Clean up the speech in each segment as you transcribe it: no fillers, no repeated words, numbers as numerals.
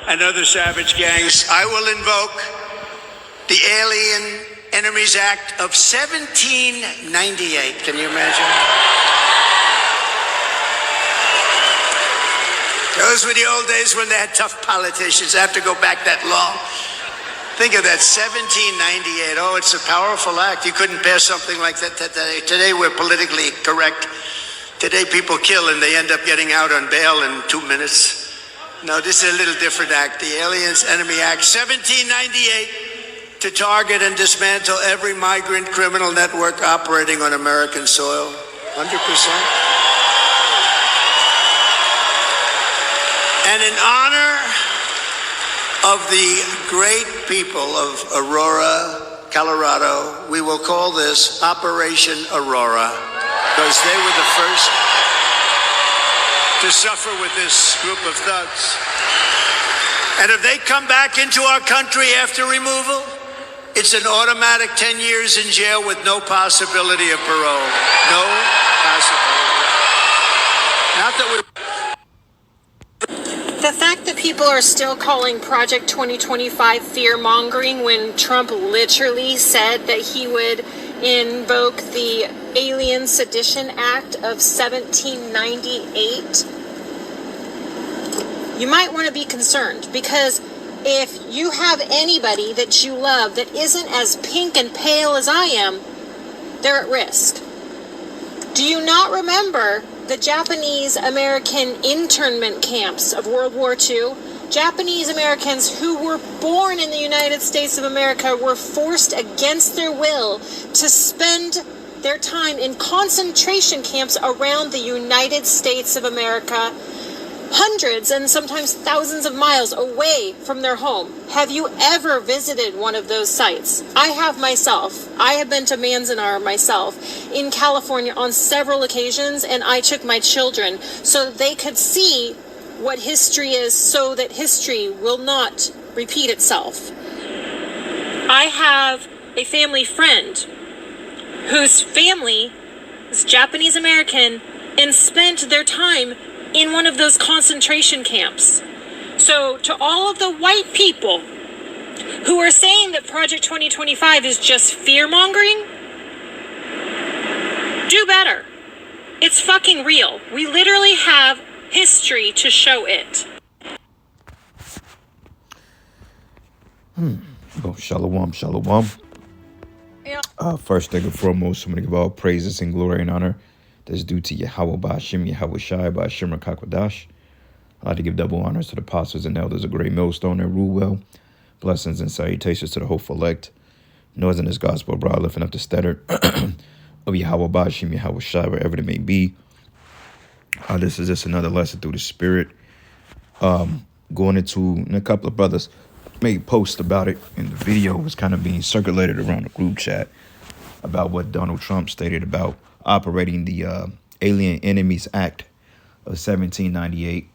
and other savage gangs, I will invoke the Alien Enemies Act of 1798. Can you imagine? Those were the old days when they had tough politicians. I have to go back that long. Think of that, 1798. Oh, it's a powerful act. You couldn't pass something like that today. Today we're politically correct. Today people kill and they end up getting out on bail in 2 minutes. No, this is a little different act. The Aliens Enemy Act, 1798, to target and dismantle every migrant criminal network operating on American soil. 100%. And in honor of the great people of Aurora, Colorado, we will call this Operation Aurora, because they were the first to suffer with this group of thugs. And if they come back into our country after removal, it's an automatic 10 years in jail with no possibility of parole. No possibility. Not that we... The fact that people are still calling Project 2025 fear-mongering when Trump literally said that he would invoke the Alien Sedition Act of 1798, you might want to be concerned, because if you have anybody that you love that isn't as pink and pale as I am, they're at risk. Do you not remember the Japanese American internment camps of World War II? Japanese Americans who were born in the United States of America were forced against their will to spend their time in concentration camps around the United States of America, hundreds and sometimes thousands of miles away from their home. Have you ever visited one of those sites? I have myself. I have been to Manzanar myself in California on several occasions, and I took my children so they could see what history is, so that history will not repeat itself. I have a family friend whose family is Japanese American and spent their time in one of those concentration camps. So to all of the white people who are saying that Project 2025 is just fear-mongering, do better. It's fucking real. We literally have history to show it. Oh, shalom. Yeah. First thing and foremost, I'm going to give all praises and glory and honor that's due to Yahweh Ba'Hashem, Yahweh Shai, Ba'Hashem Rakakwadash. I'd like to give double honors to the apostles and elders of Great Millstone that rule well. Blessings and salutations to the hopeful elect. Noise in this gospel abroad, lifting up the standard of Yahweh Ba'Hashem, Yahweh Shai, wherever it may be. This is just another lesson through the Spirit. Going into, and a couple of brothers made posts about it, and the video was kind of being circulated around the group chat about what Donald Trump stated about operating the Alien Enemies Act of 1798,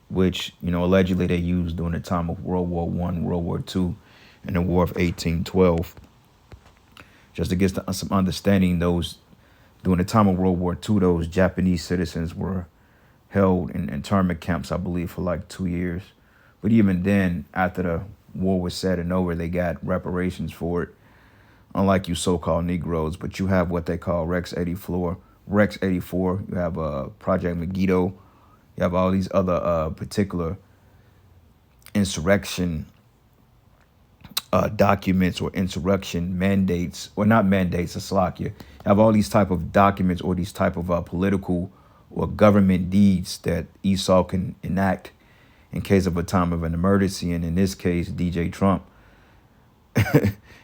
which, allegedly they used during the time of World War I, World War II, and the War of 1812. Just to get some understanding, during the time of World War II, those Japanese citizens were held in internment camps, I believe, for like 2 years. But even then, after the war was said and over, they got reparations for it. Unlike you so-called Negroes, but you have what they call Rex 84. You have Project Megiddo. You have all these other particular insurrection documents or insurrection mandates, or not mandates, Slakia. You have all these type of documents or these type of political or government deeds that Esau can enact in case of a time of an emergency. And in this case, DJ Trump,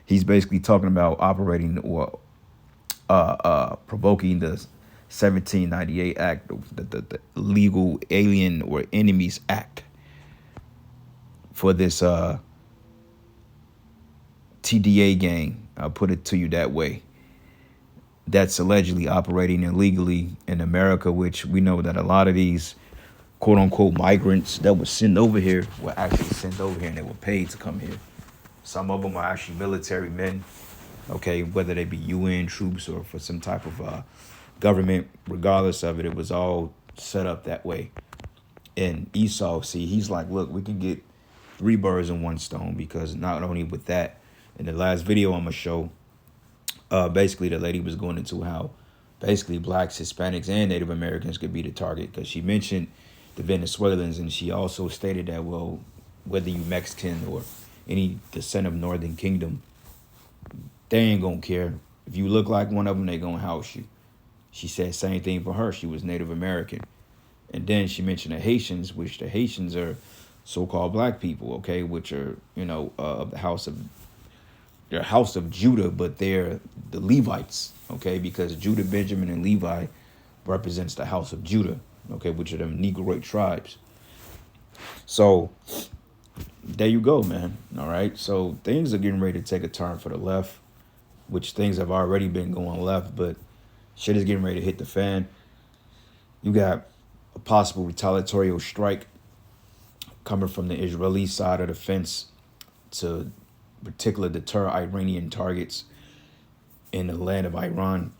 he's basically talking about operating or provoking the 1798 Act, the Legal Alien or Enemies Act, for this TDA gang. I'll put it to you that way. That's allegedly operating illegally in America, which we know that a lot of these quote unquote migrants that were sent over here were actually sent over here and they were paid to come here. Some of them are actually military men, okay, whether they be UN troops or for some type of government. Regardless of it, it was all set up that way. And Esau, see, he's like, look, we can get three birds in one stone, because not only with that, in the last video I'm gonna show, basically the lady was going into how basically blacks, Hispanics, and Native Americans could be the target, because she mentioned the Venezuelans, and she also stated that, well, whether you Mexican or any descent of Northern Kingdom, they ain't gonna care. If you look like one of them, they gonna house you. She said same thing for her. She was Native American. And then she mentioned the Haitians, which the Haitians are so-called black people, okay, which are, of the they're house of Judah, but they're the Levites, okay, because Judah, Benjamin, and Levi represents the house of Judah, okay, which are them Negroid tribes. So there you go, man. All right. So things are getting ready to take a turn for the left, which things have already been going left, but shit is getting ready to hit the fan. You got a possible retaliatory strike coming from the Israeli side of the fence to particularly deter Iranian targets in the land of Iran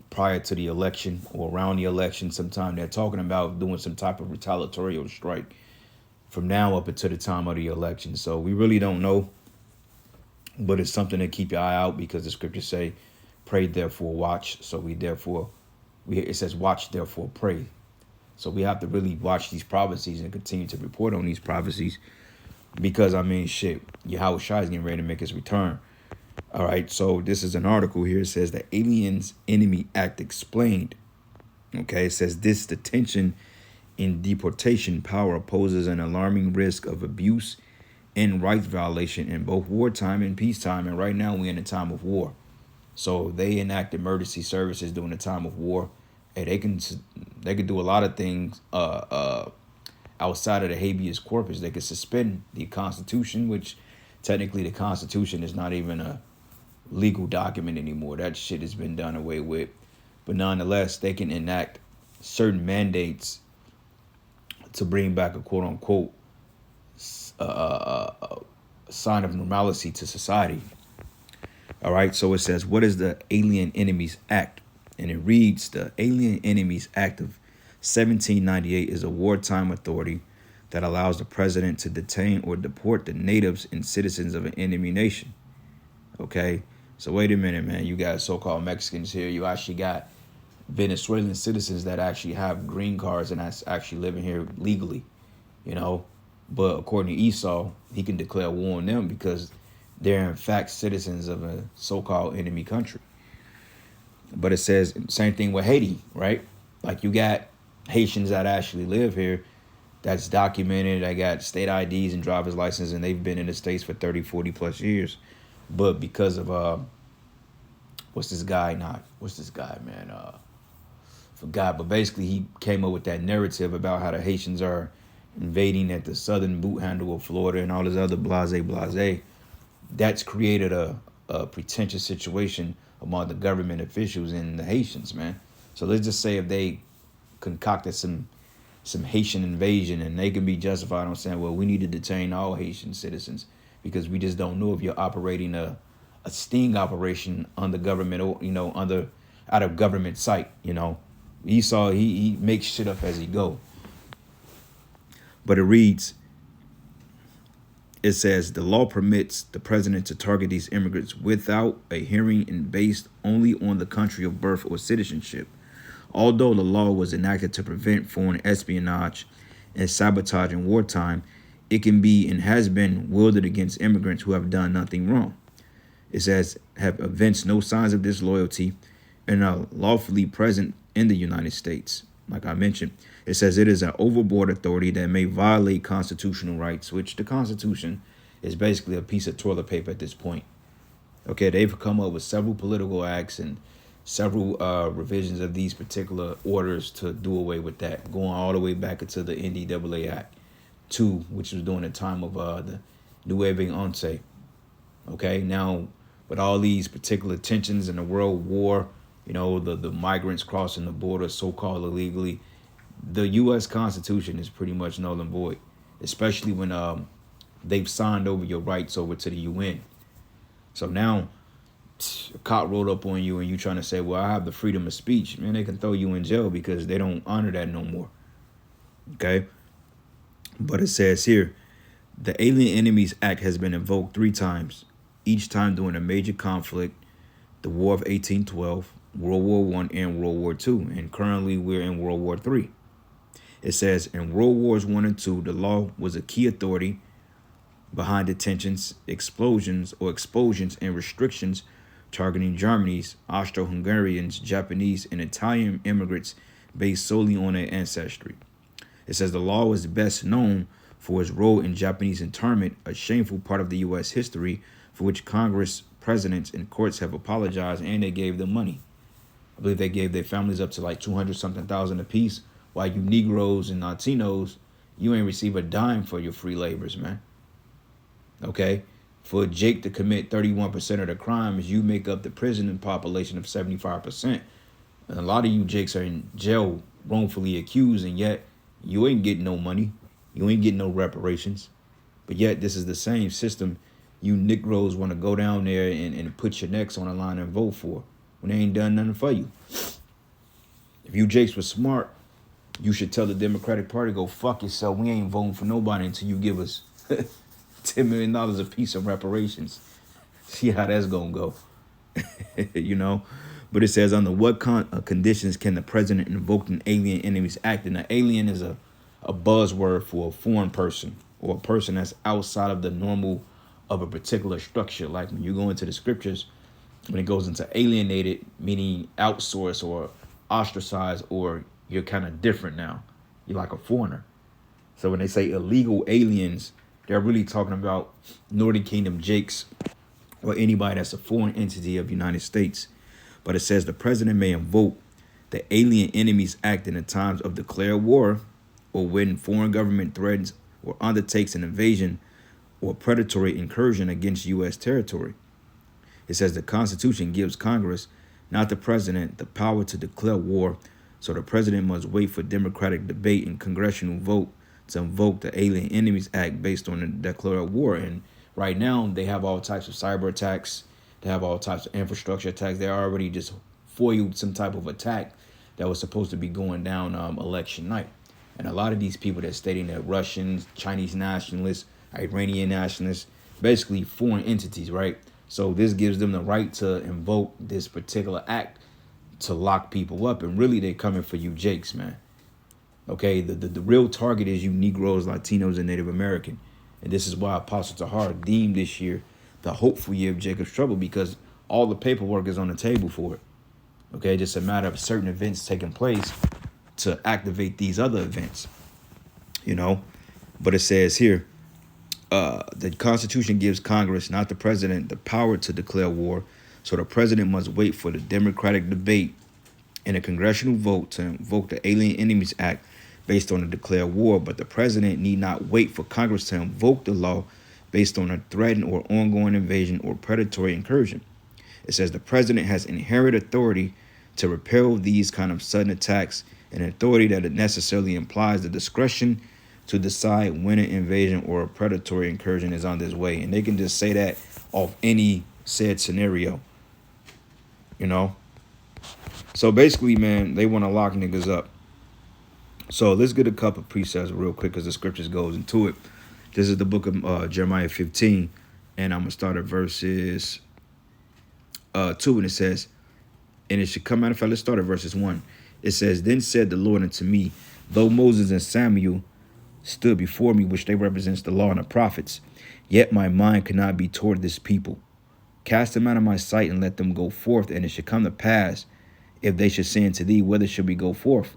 prior to the election or around the election. Sometime they're talking about doing some type of retaliatory strike from now up until the time of the election. So we really don't know, but it's something to keep your eye out, because the scriptures say, pray therefore watch. So it says watch therefore pray. So we have to really watch these prophecies and continue to report on these prophecies, because shit, Yahweh Shai is getting ready to make his return. All right, so this is an article here. It says the Aliens Enemy Act explained. Okay, it says this detention in deportation power poses an alarming risk of abuse and rights violation in both wartime and peacetime. And right now we're in a time of war. So they enact emergency services during the time of war. And they can do a lot of things outside of the habeas corpus. They could suspend the Constitution, which technically the Constitution is not even a legal document anymore. That shit has been done away with. But nonetheless, they can enact certain mandates to bring back a quote unquote sign of normalcy to society. All right, so it says, what is the Alien Enemies Act? And it reads, the Alien Enemies Act of 1798 is a wartime authority that allows the president to detain or deport the natives and citizens of an enemy nation. Okay, so wait a minute, man. You got so-called Mexicans here. You actually got Venezuelan citizens that actually have green cards and that's actually living here legally, But according to Esau, he can declare war on them because they're in fact citizens of a so-called enemy country. But it says same thing with Haiti, right? Like you got Haitians that actually live here that's documented. I got state IDs and driver's license, and they've been in the States for 30, 40 plus years. But because of, what's this guy, man? Forgot. But basically he came up with that narrative about how the Haitians are invading at the southern boot handle of Florida and all this other blase. That's created a pretentious situation among the government officials and the Haitians, man. So let's just say if they concocted some Haitian invasion, and they can be justified on saying, well, we need to detain all Haitian citizens because we just don't know if you're operating a sting operation under government, or, out of government sight, Esau, he makes shit up as he go. But it reads, it says the law permits the president to target these immigrants without a hearing and based only on the country of birth or citizenship. Although the law was enacted to prevent foreign espionage and sabotage in wartime, it can be and has been wielded against immigrants who have done nothing wrong. It says have evinced no signs of disloyalty and are lawfully present in the United States. Like I mentioned, it says it is an overboard authority that may violate constitutional rights, which the Constitution is basically a piece of toilet paper at this point. Okay, they've come up with several political acts and several revisions of these particular orders to do away with that, going all the way back into the NDAA Act 2, which was during the time of the Nueve Once. Okay, now with all these particular tensions in the world war, the migrants crossing the border so-called illegally, the U.S. Constitution is pretty much null and void, especially when they've signed over your rights over to the UN. So now a cop rolled up on you and you trying to say, well, I have the freedom of speech, man, they can throw you in jail because they don't honor that no more. Okay. But it says here, The Alien Enemies Act has been invoked 3 times, each time during a major conflict, the War of 1812, World War I, and World War II, and currently we're in World War III. It says, in World Wars I and II, the law was a key authority behind detentions, explosions, and restrictions targeting Germany's, Austro-Hungarians, Japanese, and Italian immigrants based solely on their ancestry. It says the law was best known for its role in Japanese internment, a shameful part of the U.S. history for which Congress, presidents, and courts have apologized, and they gave them money. I believe they gave their families up to like 200-something thousand apiece, while you Negroes and Latinos, you ain't receive a dime for your free labors, man. Okay? For Jake to commit 31% of the crimes, you make up the prison population of 75%. And a lot of you Jakes are in jail wrongfully accused, and yet you ain't getting no money. You ain't getting no reparations. But yet this is the same system you Negroes want to go down there and put your necks on the line and vote for when they ain't done nothing for you. If you Jakes were smart, you should tell the Democratic Party, go fuck yourself. We ain't voting for nobody until you give us $10 million a piece of reparations. See how that's going to go. You know? But it says, under what conditions can the president invoke an Alien Enemies Act? And an alien is a buzzword for a foreign person or a person that's outside of the normal of a particular structure. Like when you go into the scriptures, when it goes into alienated, meaning outsourced or ostracized, or you're kind of different now. You're like a foreigner. So when they say illegal aliens, they're really talking about Northern Kingdom Jakes or anybody that's a foreign entity of the United States. But it says the president may invoke the Alien Enemies Act in the times of declared war, or when foreign government threatens or undertakes an invasion or predatory incursion against U.S. territory. It says the Constitution gives Congress, not the president, the power to declare war, so the president must wait for democratic debate and congressional vote to invoke the Alien Enemies Act based on the declared war. And right now, they have all types of cyber attacks. They have all types of infrastructure attacks. They already just foiled some type of attack that was supposed to be going down election night. And a lot of these people that stating that Russians, Chinese nationalists, Iranian nationalists, basically foreign entities, right? So this gives them the right to invoke this particular act to lock people up. And really, they're coming for you Jakes, man. Okay, the real target is you Negroes, Latinos, and Native American. And this is why Apostle Tahar deemed this year the hopeful year of Jacob's trouble, because all the paperwork is on the table for it. Okay, just a matter of certain events taking place to activate these other events, you know. But it says here, the Constitution gives Congress, not the president, the power to declare war. So the president must wait for the democratic debate and a congressional vote to invoke the Alien Enemies Act based on a declared war. But the president need not wait for Congress to invoke the law based on a threatened or ongoing invasion or predatory incursion. It says the president has inherent authority to repel these kind of sudden attacks, an authority that it necessarily implies the discretion to decide when an invasion or a predatory incursion is on this way. And they can just say that off any said scenario, you know. So basically, man, they want to lock niggas up. So let's get a couple of precepts real quick because the scriptures goes into it. This is the book of Jeremiah 15, and I'm going to start at verses 2, and it says, and it should come out, let's start at verses 1. It says, then said the Lord unto me, though Moses and Samuel stood before me, which they represents the law and the prophets, yet my mind could not be toward this people. Cast them out of my sight and let them go forth, and it should come to pass, if they should say unto thee, whither should we go forth?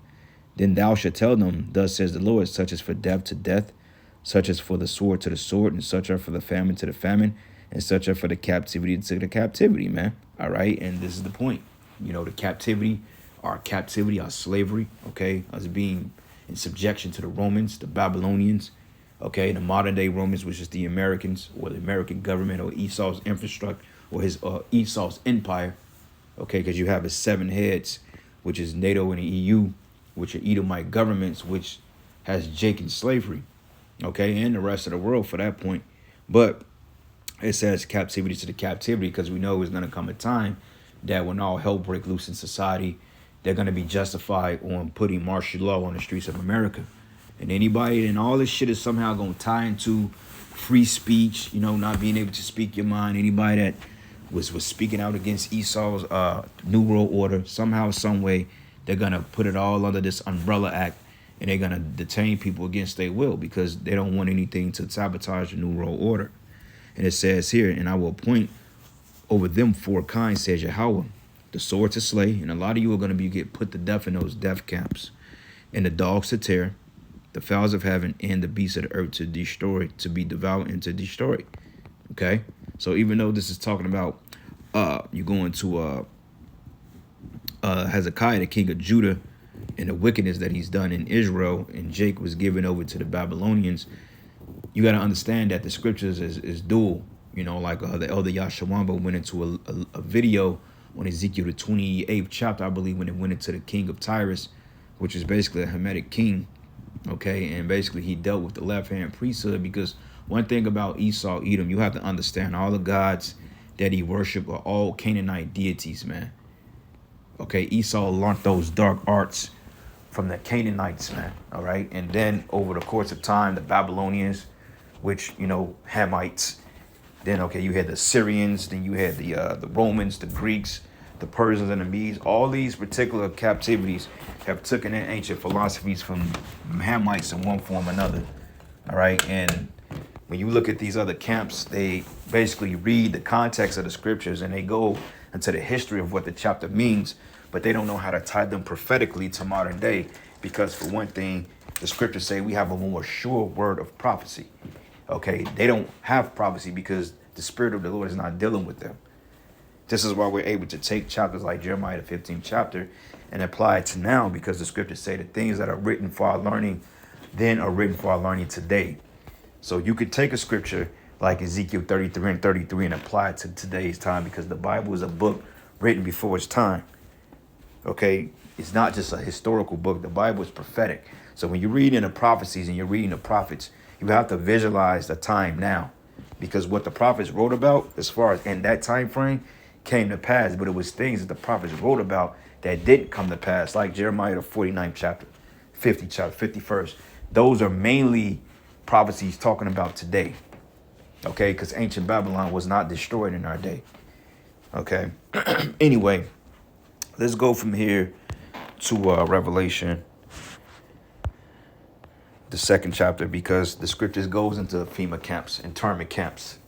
Then thou shalt tell them, thus says the Lord, such as for death to death, such as for the sword to the sword, and such are for the famine to the famine, and such are for the captivity to the captivity, man. All right, and this is the point. You know, the captivity, our slavery, okay, us being in subjection to the Romans, the Babylonians, okay, the modern day Romans, which is the Americans, or the American government, or Esau's infrastructure, or his Esau's empire, okay, because you have his 7 heads, which is NATO and the EU, which are Edomite governments, which has Jake in slavery, okay, and the rest of the world for that point. But it says captivity to the captivity, because we know it's going to come a time that when all hell break loose in society, they're going to be justified on putting martial law on the streets of America. And anybody, and all this shit is somehow going to tie into free speech, not being able to speak your mind. Anybody that was speaking out against Esau's New World Order, somehow, some way, they're going to put it all under this umbrella act, and they're going to detain people against their will because they don't want anything to sabotage the New World Order. And it says here, and I will appoint over them 4 kinds, says Yahweh, the sword to slay, and a lot of you are going to get put to death in those death camps, and the dogs to tear, the fowls of heaven, and the beasts of the earth to destroy, to be devoured and to destroy. Okay? So even though this is talking about you going to Hezekiah, the king of Judah, and the wickedness that he's done in Israel, and Jake was given over to the Babylonians, you got to understand that the scriptures is dual. Like the elder Yashawamba went into a video on Ezekiel, the 28th chapter, I believe, when it went into the king of Tyrus, which is basically a Hamitic king. Okay, and basically he dealt with the left-hand priesthood, because one thing about Esau, Edom, you have to understand, all the gods that he worshiped are all Canaanite deities, man. Okay, Esau learned those dark arts from the Canaanites, man. All right, and then over the course of time, the Babylonians, which Hamites. Then you had the Syrians. Then you had the Romans, the Greeks, the Persians, and the Medes. All these particular captivities have taken in ancient philosophies from Hamites in one form or another. All right, and when you look at these other camps, they basically read the context of the scriptures and they go into the history of what the chapter means, but they don't know how to tie them prophetically to modern day, because for one thing, the scriptures say we have a more sure word of prophecy. Okay, they don't have prophecy because the Spirit of the Lord is not dealing with them. This is why we're able to take chapters like Jeremiah, the 15th chapter, and apply it to now, because the scriptures say the things that are written for our learning then are written for our learning today. So you could take a scripture like Ezekiel 33 and 33 and apply it to today's time, because the Bible is a book written before its time. Okay, it's not just a historical book. The Bible is prophetic. So when you're reading the prophecies and you're reading the prophets, you have to visualize the time now, because what the prophets wrote about as far as in that time frame came to pass, but it was things that the prophets wrote about that didn't come to pass, like Jeremiah, the 49th chapter, 50 chapter, 51st. Those are mainly prophecies talking about today, okay, because ancient Babylon was not destroyed in our day. Okay, anyway, let's go from here to Revelation, the 2nd chapter, because the scriptures goes into FEMA camps, internment camps.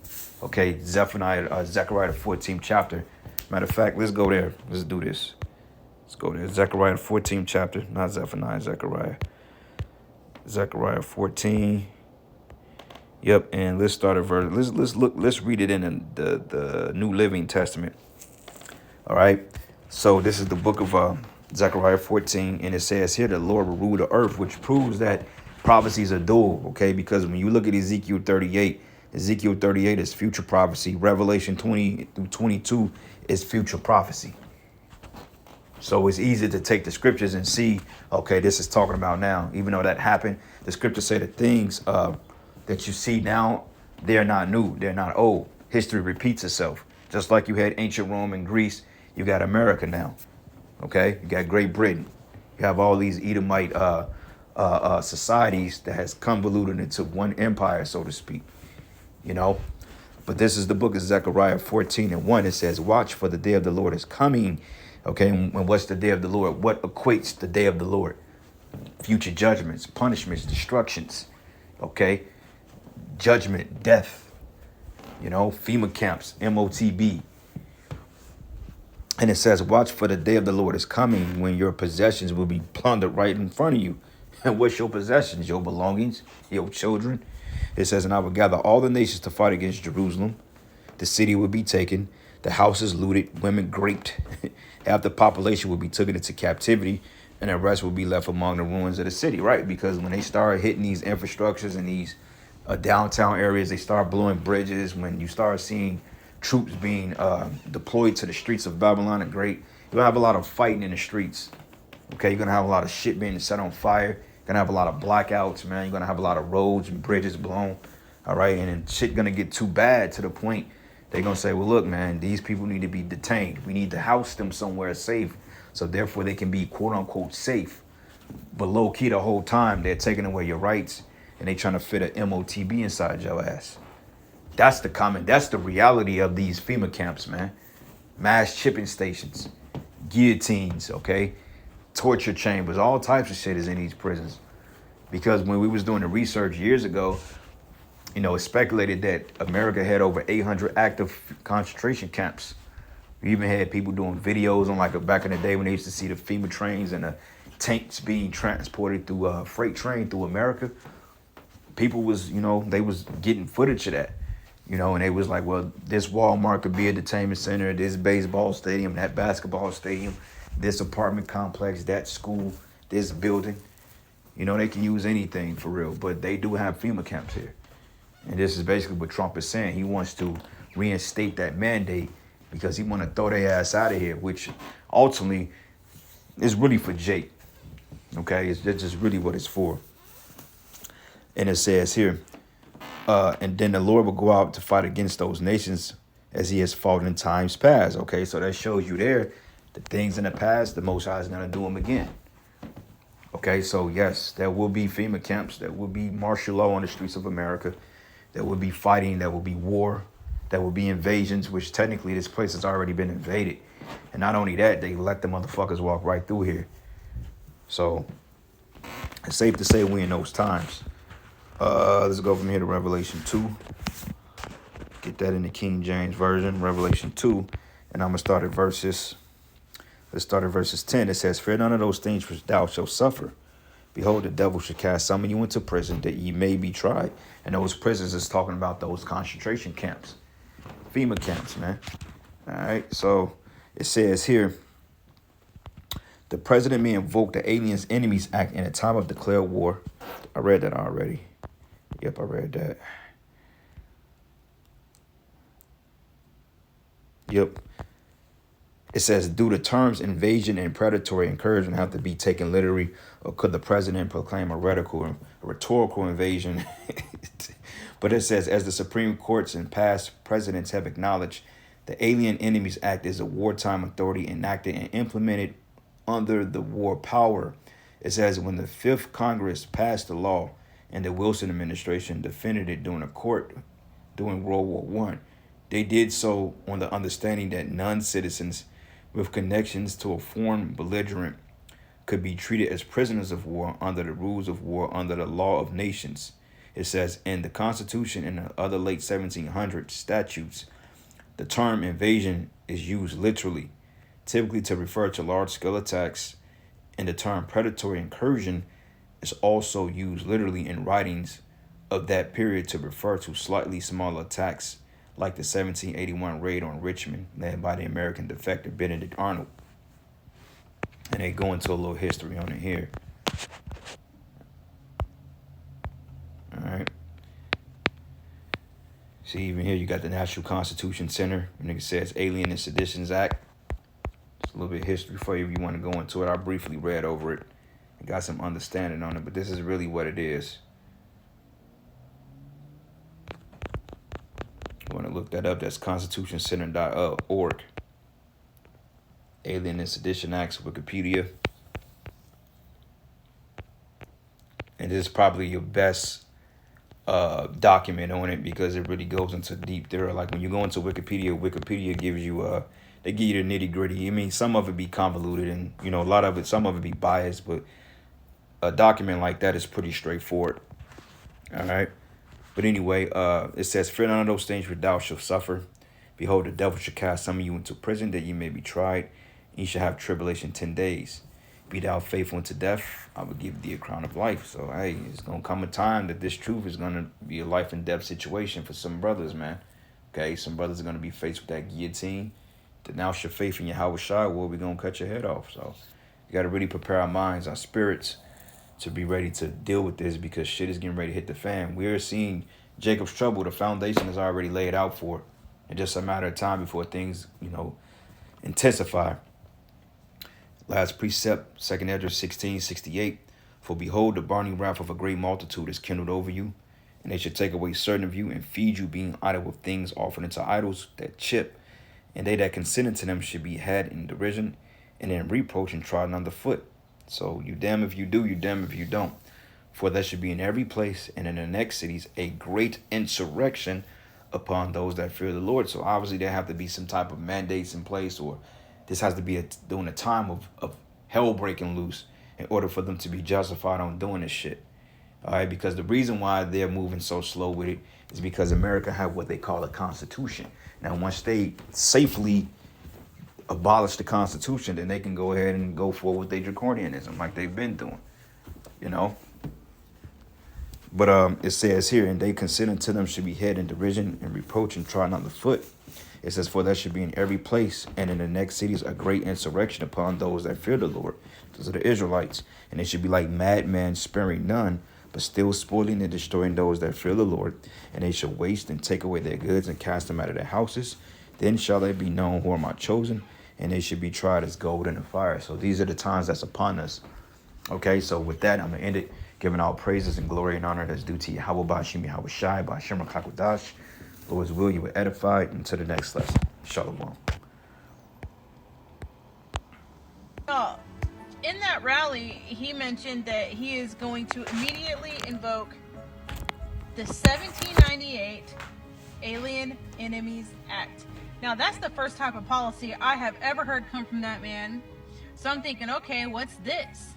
Okay, Zechariah, the 14th chapter. Matter of fact, let's go there. Let's do this. Let's go there. Zechariah, the 14th chapter, not Zephaniah, Zechariah. Zechariah 14. Yep, and let's start at verse. Let's read it in the New Living Testament. All right. So this is the book of Zechariah 14, and it says here the Lord will rule the earth, which proves that prophecies are dual, okay? Because when you look at Ezekiel 38 is future prophecy. Revelation 20 through 22 is future prophecy. So it's easy to take the scriptures and see, okay, this is talking about now. Even though that happened, the scriptures say the things that you see now, they're not new, they're not old. History repeats itself. Just like you had ancient Rome and Greece, you got America now, okay? You got Great Britain. You have all these Edomite societies that has convoluted into one empire, so to speak, But this is the book of Zechariah 14 and 1. It says, watch, for the day of the Lord is coming. Okay, and what's the day of the Lord? What equates the day of the Lord? Future judgments, punishments, destructions, okay? Judgment, death, FEMA camps, MOTB. And it says, watch, for the day of the Lord is coming when your possessions will be plundered right in front of you. And what's your possessions? Your belongings, your children. It says, and I will gather all the nations to fight against Jerusalem. The city will be taken, the houses looted, women raped. Half the population will be taken into captivity, and the rest will be left among the ruins of the city, right? Because when they start hitting these infrastructures and these downtown areas, they start blowing bridges. When you start seeing troops being deployed to the streets of Babylon the Great, you're going to have a lot of fighting in the streets. Okay, you're going to have a lot of shit being set on fire. You're going to have a lot of blackouts, man. You're going to have a lot of roads and bridges blown. All right, and then shit going to get too bad to the point they're going to say, well, look, man, these people need to be detained. We need to house them somewhere safe, so therefore they can be quote unquote safe. But low key the whole time, they're taking away your rights. and they trying to fit an MOTB inside your ass. That's the reality of these FEMA camps, man. Mass chipping stations, guillotines, okay? Torture chambers, all types of shit is in these prisons. Because when we was doing the research years ago, you know, it's speculated that America had over 800 active concentration camps. We even had people doing videos on, like, back in the day when they used to see the FEMA trains and the tanks being transported through a freight train through America. People was, you know, they was getting footage of that, you know, and they was like, well, this Walmart could be a detainment center, this baseball stadium, that basketball stadium, this apartment complex, that school, this building. You know, they can use anything for real, but they do have FEMA camps here. And this is basically what Trump is saying. He wants to reinstate that mandate because he want to throw their ass out of here, which ultimately is really for Jake. Okay, that's just really what it's for. And it says here, and then the Lord will go out to fight against those nations as he has fought in times past. Okay, so that shows you there the things in the past, the Most High is going to do them again. Okay, so yes, there will be FEMA camps. There will be martial law on the streets of America. There will be fighting. There will be war. There will be invasions, which technically this place has already been invaded. And not only that, they let the motherfuckers walk right through here. So it's safe to say we're in those times. Let's go from here to Revelation 2. Get that in the King James Version, Revelation 2. And I'm going to start at verses. Let's start at verses 10. It says, fear none of those things which thou shalt suffer. Behold, the devil shall cast some of you into prison, that ye may be tried. And those prisons is talking about those concentration camps. FEMA camps, man. All right, so it says here, the president may invoke the Aliens Enemies Act in a time of declared war. I read that already. Yep, I read that. Yep. It says, do the terms invasion and predatory encouragement have to be taken literally, or could the president proclaim a rhetorical invasion? But it says, as the Supreme Courts and past presidents have acknowledged, the Alien Enemies Act is a wartime authority enacted and implemented under the war power. It says, when the Fifth Congress passed the law and the Wilson administration defended it during a court during World War I, they did so on the understanding that non-citizens with connections to a foreign belligerent could be treated as prisoners of war under the rules of war under the law of nations. It says, in the Constitution and the other late 1700s statutes, the term invasion is used literally, typically to refer to large-scale attacks, and the term predatory incursion is also used literally in writings of that period to refer to slightly smaller attacks like the 1781 raid on Richmond led by the American defector Benedict Arnold. And they go into a little history on it here. All right. See, even here you got the National Constitution Center. And it says Alien and Seditions Act. Just a little bit of history for you if you want to go into it. I briefly read over it and got some understanding on it, but this is really what it is. You want to look that up, that's constitutioncenter.org. Alien and Sedition Acts, Wikipedia. And this is probably your best document on it because it really goes into deep there. Like when you go into Wikipedia gives you they give you the nitty gritty. I mean, some of it be convoluted and, you know, a lot of it, some of it be biased, but a document like that is pretty straightforward. All right. But anyway, it says, fear none of those things which thou shalt suffer. Behold, the devil shall cast some of you into prison, that ye may be tried. And ye shall have tribulation 10 days. Be thou faithful unto death, I will give thee a crown of life. So, hey, it's going to come a time that this truth is going to be a life and death situation for some brothers, man. Okay, some brothers are going to be faced with that guillotine. Denounce your faith in Yahweh Shai, well, we're going to cut your head off. So, you got to really prepare our minds, our spirits, to be ready to deal with this because shit is getting ready to hit the fan. We're seeing Jacob's trouble. The foundation is already laid out for it. It's just a matter of time before things, you know, intensify. Last precept, 2 Esdras 16:68. For behold, the burning wrath of a great multitude is kindled over you, and they shall take away certain of you and feed you, being idle with things offered unto idols that chip. And they that consent unto them should be had in derision and in reproach and trodden under foot. So you damn if you do, you damn if you don't. For there should be in every place and in the next cities a great insurrection upon those that fear the Lord. So obviously there have to be some type of mandates in place, or this has to be during a time of hell breaking loose in order for them to be justified on doing this shit. All right, because the reason why they're moving so slow with it is because America have what they call a constitution. Now, once they safely abolish the constitution, then they can go ahead and go forward with their draconianism like they've been doing, you know. But it says here, and they consider unto them should be head in derision and reproach and trodden under foot. It says, for there should be in every place and in the next cities a great insurrection upon those that fear the Lord. Those are the Israelites. And they should be like madmen, sparing none, but still spoiling and destroying those that fear the Lord. And they shall waste and take away their goods and cast them out of their houses. Then shall they be known who are my chosen, and they should be tried as gold in the fire. So these are the times that's upon us. Okay, so with that, I'm going to end it, giving all praises and glory and honor that's due to Yahweh Bashim Yahweh Shai Bashim Kakwadash. Lord's will, you were edified. Until the next lesson. Shalom. In that rally, he mentioned that he is going to immediately invoke the 1798 Alien Enemies Act. Now, that's the first type of policy I have ever heard come from that man. So I'm thinking, okay, what's this?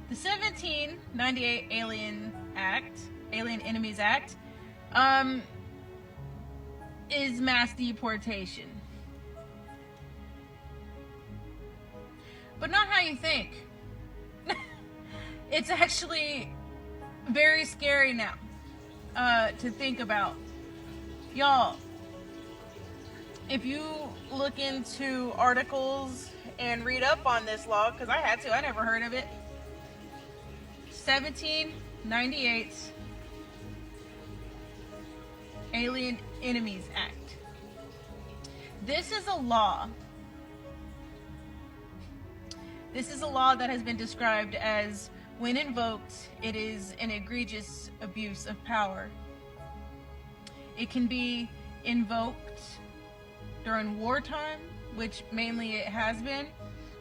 The 1798 Alien Enemies Act, is mass deportation. But not how you think. It's actually very scary now to think about. Y'all, if you look into articles and read up on this law, because I had to, I never heard of it. 1798 Alien Enemies Act. This is a law. This is a law that has been described as, when invoked, it is an egregious abuse of power. It can be invoked during wartime, which mainly it has been,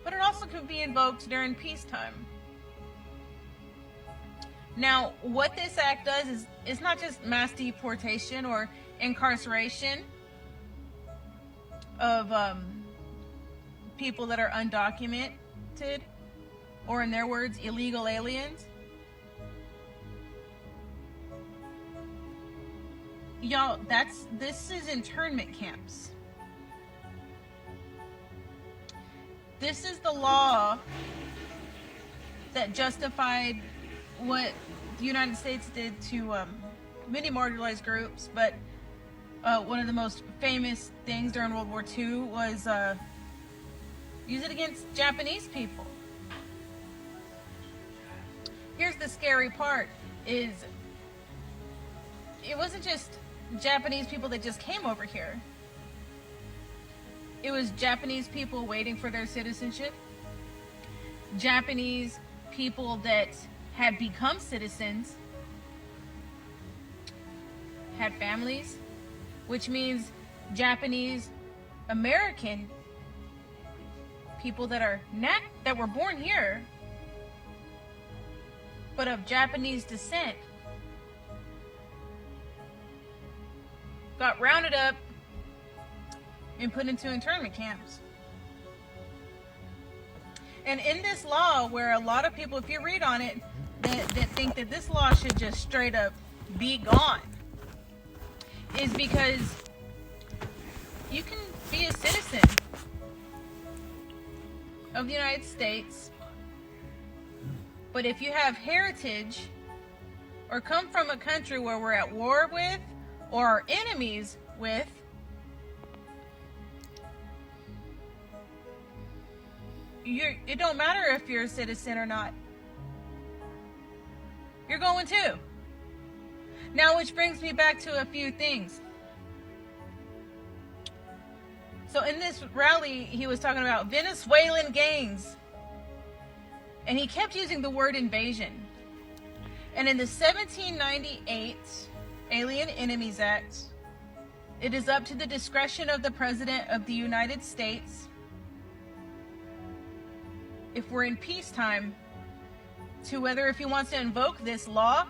but it also can be invoked during peacetime. Now, what this act does is it's not just mass deportation or incarceration of people that are undocumented, or in their words, illegal aliens. Y'all, this is internment camps. This is the law that justified what the United States did to many marginalized groups, but one of the most famous things during World War II was use it against Japanese people. Here's the scary part, is it wasn't just Japanese people that just came over here. It was Japanese people waiting for their citizenship, Japanese people that had become citizens, had families, which means Japanese American people that were born here but of Japanese descent got rounded up and put into internment camps. And in this law, where a lot of people, if you read on it, that think that this law should just straight up be gone, is because you can be a citizen of the United States, but if you have heritage or come from a country where we're at war with or are enemies with, it don't matter if you're a citizen or not. You're going too. Now, which brings me back to a few things. So in this rally, he was talking about Venezuelan gangs. And he kept using the word invasion. And in the 1798 Alien Enemies Act, it is up to the discretion of the President of the United States, if we're in peacetime, to whether if he wants to invoke this law,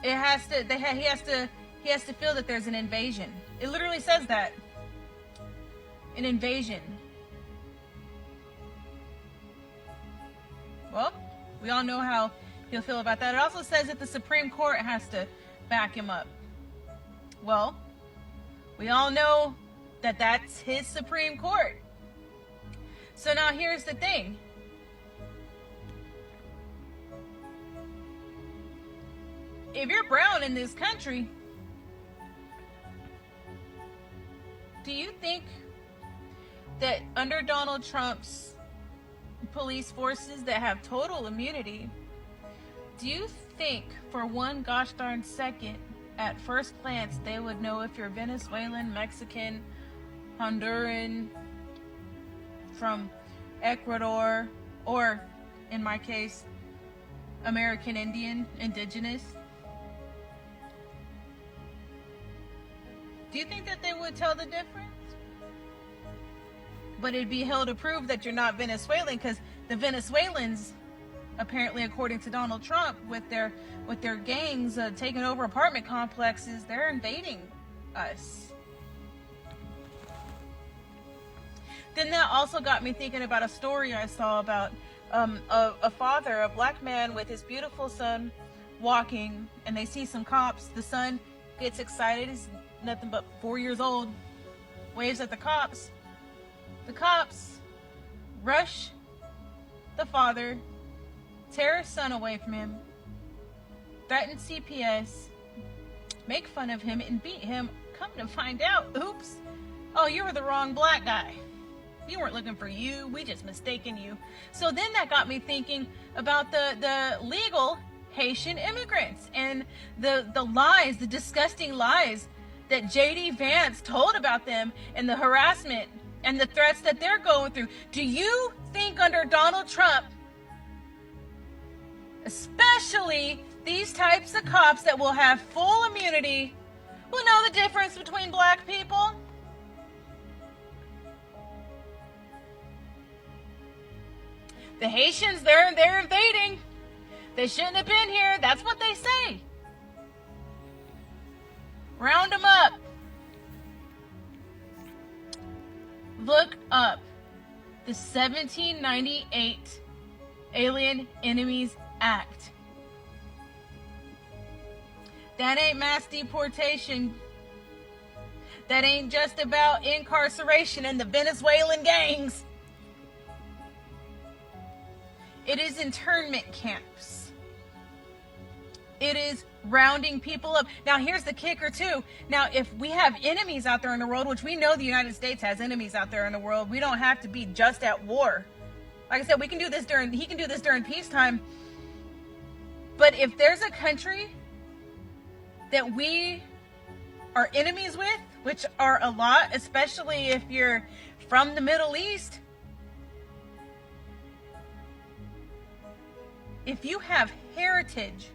he has to feel that there's an invasion. It literally says that. An invasion. Well, we all know how he'll feel about that. It also says that the Supreme Court has to back him up. Well, we all know that that's his Supreme Court. So now here's the thing. If you're brown in this country, do you think that under Donald Trump's police forces that have total immunity, do you think for one gosh darn second, at first glance, they would know if you're Venezuelan, Mexican, Honduran, from Ecuador, or, in my case, American Indian, indigenous? Do you think that they would tell the difference? But it'd be hell to prove that you're not Venezuelan, because the Venezuelans, apparently according to Donald Trump, with their gangs taking over apartment complexes, they're invading us. Then that also got me thinking about a story I saw about a father, a black man with his beautiful son walking, and they see some cops. The son gets excited. He's nothing but 4 years old. Waves at the cops. The cops rush the father, tear his son away from him, threaten CPS, make fun of him, and beat him. Come to find out, oops, oh, you were the wrong black guy. We weren't looking for you. We just mistaken you. So then that got me thinking about the legal Haitian immigrants and the lies, the disgusting lies that JD Vance told about them, and the harassment and the threats that they're going through. Do you think under Donald Trump, especially these types of cops that will have full immunity, will know the difference between black people? The Haitians, they're invading. They shouldn't have been here. That's what they say. Round them up. Look up the 1798 Alien Enemies Act. That ain't mass deportation. That ain't just about incarceration and the Venezuelan gangs. It is internment camps. It is rounding people up. Now, here's the kicker, too. Now, if we have enemies out there in the world, which we know the United States has enemies out there in the world, we don't have to be just at war. Like I said, he can do this during peacetime. But if there's a country that we are enemies with, which are a lot, especially if you're from the Middle East, if you have heritage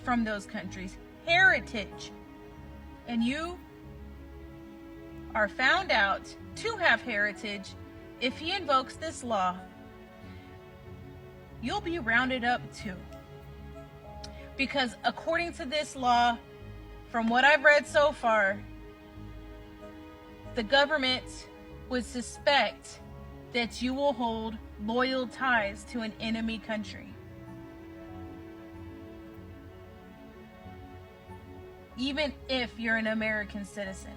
from those countries, and you are found out to have heritage, if he invokes this law, you'll be rounded up too. Because according to this law, from what I've read so far, the government would suspect that you will hold loyal ties to an enemy country. Even if you're an American citizen.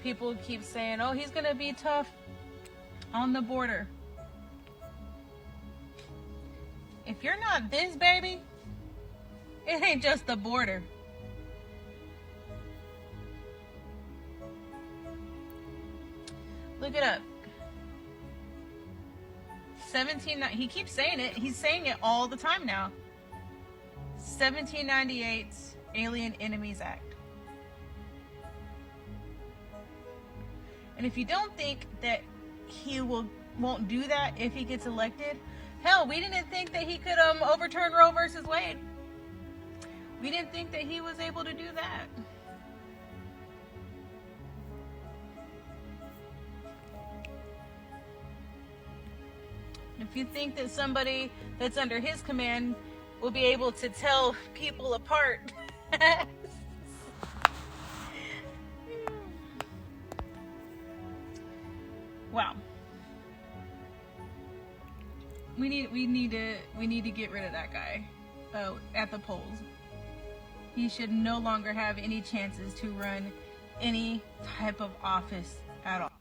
People keep saying, oh, he's gonna be tough on the border. If you're not this, baby, it ain't just the border. Look it up. He keeps saying it. He's saying it all the time now. 1798 Alien Enemies Act. And if you don't think that he won't do that if he gets elected, Hell, we didn't think that he could overturn Roe versus Wade. We didn't think that he was able to do that. If you think that somebody that's under his command will be able to tell people apart. Wow. We need to get rid of that guy at the polls. He should no longer have any chances to run any type of office at all.